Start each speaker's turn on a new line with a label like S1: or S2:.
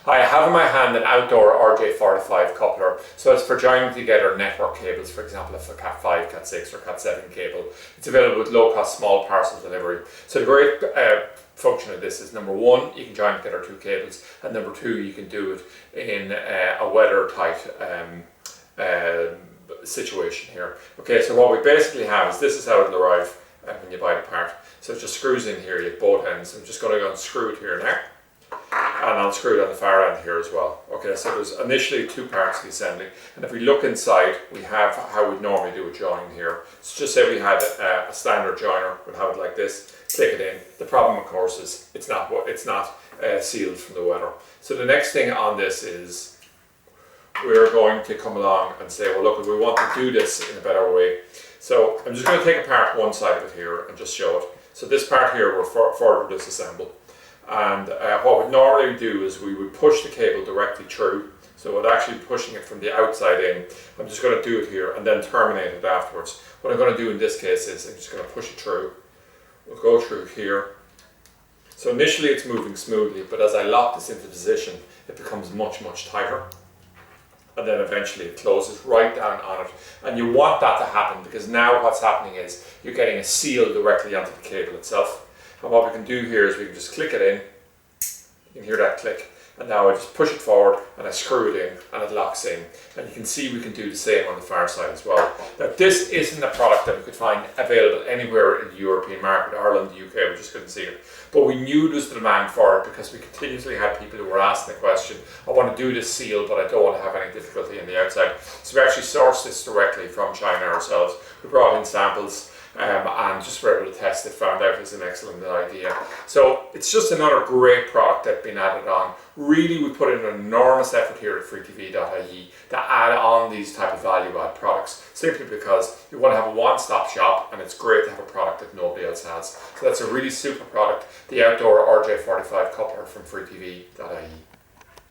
S1: I have in my hand an outdoor RJ45 coupler, so it's for joining together network cables, for example, if a CAT5, CAT6 or CAT7 cable. It's available with low-cost small parcel delivery. So the great function of this is, number one, you can join together two cables, and number two, you can do it in a weather-tight situation here. Okay, so what we basically have is, this is how it'll arrive when you buy the part. So it just screws in here, you have both ends. I'm just going to go and screw it here now. And I'll screw it on the far end here as well. Okay, so there's initially two parts to the assembly, and if we look inside, we have how we'd normally do a join here. So just say we had a standard joiner, we'd have it like this, click it in. The problem, of course, is it's not sealed from the weather. So the next thing on this is, we're going to come along and say, well, look, if we want to do this in a better way. So I'm just going to take apart one side of it here and just show it. So this part here, we're further disassemble. And what we'd normally do is we would push the cable directly through. So we're actually pushing it from the outside in. I'm just going to do it here and then terminate it afterwards. What I'm going to do in this case is I'm just going to push it through. We'll go through here. So initially it's moving smoothly, but as I lock this into position, it becomes much, much tighter. And then eventually it closes right down on it. And you want that to happen, because now what's happening is you're getting a seal directly onto the cable itself. And what we can do here is we can just click it in. You can hear that click. And now I just push it forward and I screw it in and it locks in. And you can see we can do the same on the far side as well. Now, this isn't a product that we could find available anywhere in the European market, Ireland, the UK, we just couldn't see it. But we knew there was the demand for it, because we continuously had people who were asking the question, I want to do this seal, but I don't want to have any difficulty on the outside. So we actually sourced this directly from China ourselves. We brought in samples. And just were able to test it, found out it was an excellent idea. So it's just another great product that's been added on. Really, we put in an enormous effort here at freetv.ie to add on these type of value add products, simply because we want to have a one-stop shop, and it's great to have a product that nobody else has. So that's a really super product, the outdoor RJ45 coupler from freetv.ie.